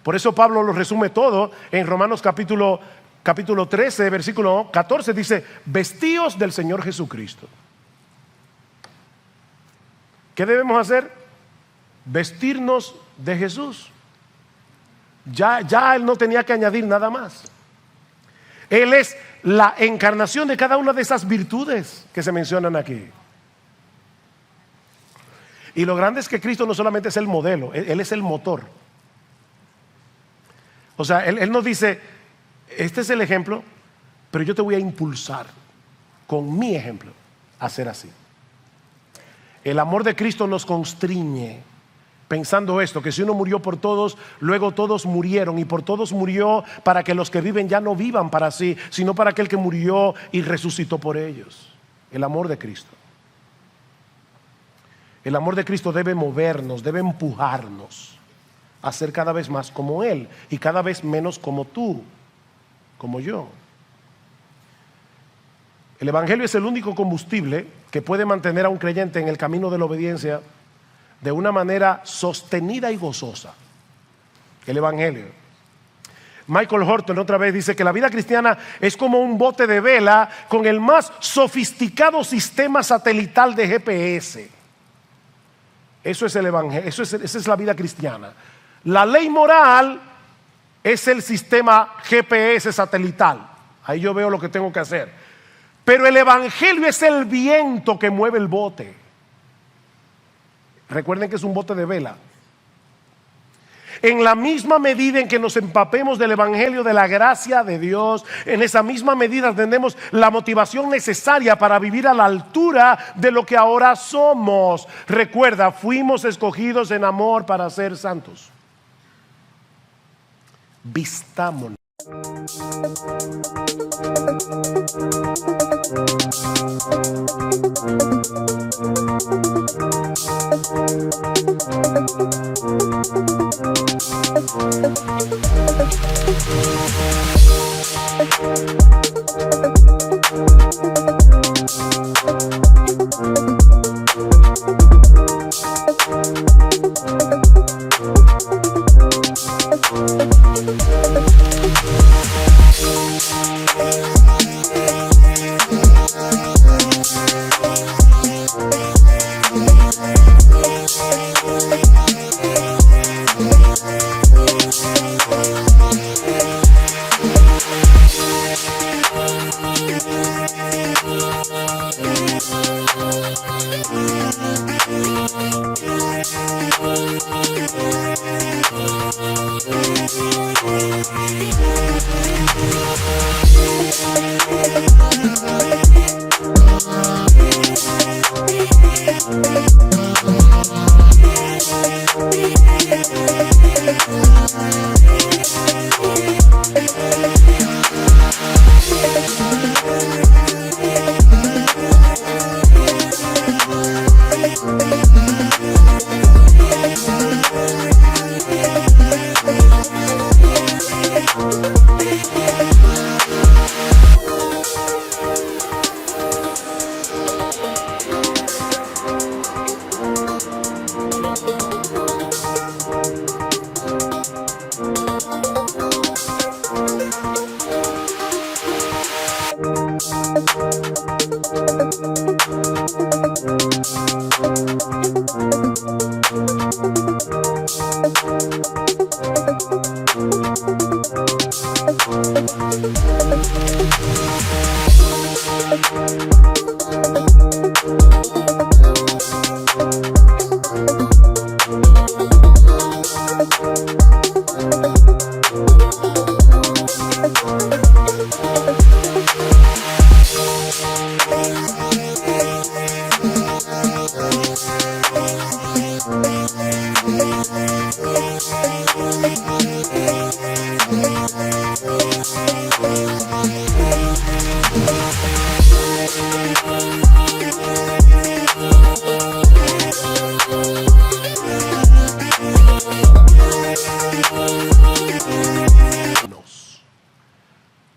Por eso Pablo lo resume todo en Romanos capítulo 13, versículo 14, dice, vestíos del Señor Jesucristo. ¿Qué debemos hacer? Vestirnos de Jesús. Ya Él no tenía que añadir nada más. Él es la encarnación de cada una de esas virtudes que se mencionan aquí. Y lo grande es que Cristo no solamente es el modelo, Él es el motor. O sea, él nos dice, este es el ejemplo, pero yo te voy a impulsar con mi ejemplo a ser así. El amor de Cristo nos constriñe pensando esto, que si uno murió por todos, luego todos murieron, y por todos murió para que los que viven ya no vivan para sí, sino para aquel que murió y resucitó por ellos. El amor de Cristo. El amor de Cristo debe movernos, debe empujarnos a ser cada vez más como Él y cada vez menos como tú, como yo. El Evangelio es el único combustible que puede mantener a un creyente en el camino de la obediencia de una manera sostenida y gozosa. El Evangelio. Michael Horton otra vez dice que la vida cristiana es como un bote de vela con el más sofisticado sistema satelital de GPS. Eso es el Evangelio, esa es la vida cristiana. La ley moral es el sistema GPS satelital. Ahí yo veo lo que tengo que hacer. Pero el Evangelio es el viento que mueve el bote. Recuerden que es un bote de vela. En la misma medida en que nos empapemos del Evangelio de la gracia de Dios, en esa misma medida tendremos la motivación necesaria para vivir a la altura de lo que ahora somos. Recuerda, fuimos escogidos en amor para ser santos. Vistámonos.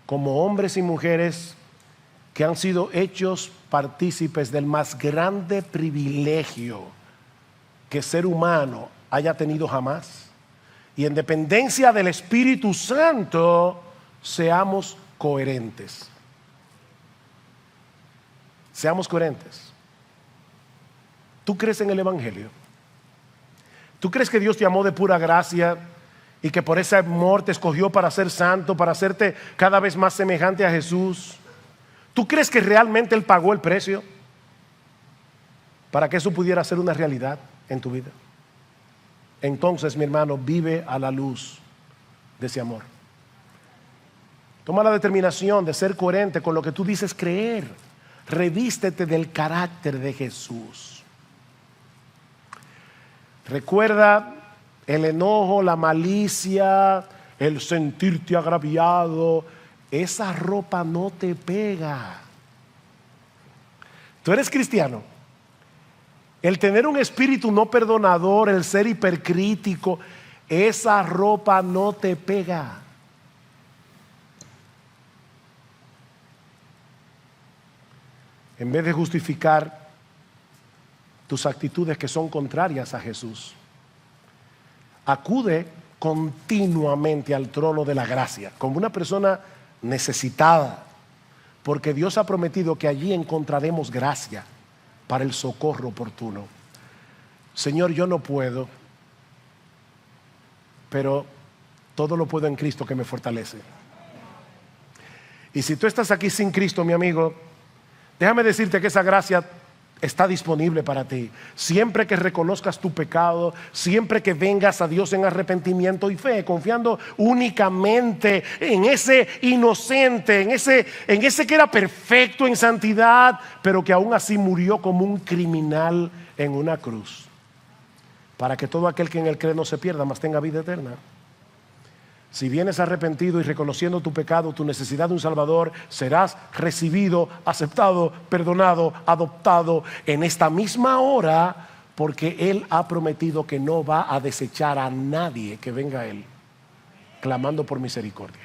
Como hombres y mujeres que han sido hechos partícipes del más grande privilegio que ser humano haya tenido jamás. Y en dependencia del Espíritu Santo, seamos coherentes. Seamos coherentes. ¿Tú crees en el Evangelio? ¿Tú crees que Dios te amó de pura gracia y que por ese amor te escogió para ser santo, para hacerte cada vez más semejante a Jesús? ¿Tú crees que realmente Él pagó el precio para que eso pudiera ser una realidad en tu vida? Entonces, mi hermano, vive a la luz de ese amor. Toma la determinación de ser coherente con lo que tú dices creer. Revístete del carácter de Jesús. Recuerda el enojo, la malicia, el sentirte agraviado. Esa ropa no te pega. Tú eres cristiano. El tener un espíritu no perdonador, el ser hipercrítico, esa ropa no te pega. En vez de justificar tus actitudes que son contrarias a Jesús, acude continuamente al trono de la gracia como una persona necesitada, porque Dios ha prometido que allí encontraremos gracia para el socorro oportuno. Señor, yo no puedo, pero todo lo puedo en Cristo que me fortalece. Y si tú estás aquí sin Cristo, mi amigo, déjame decirte que esa gracia está disponible para ti. Siempre que reconozcas tu pecado, siempre que vengas a Dios en arrepentimiento y fe, confiando únicamente en ese inocente, en ese que era perfecto en santidad, pero que aún así murió como un criminal en una cruz, para que todo aquel que en él cree no se pierda, mas tenga vida eterna. Si vienes arrepentido y reconociendo tu pecado, tu necesidad de un Salvador, serás recibido, aceptado, perdonado, adoptado en esta misma hora, porque Él ha prometido que no va a desechar a nadie que venga a Él, clamando por misericordia.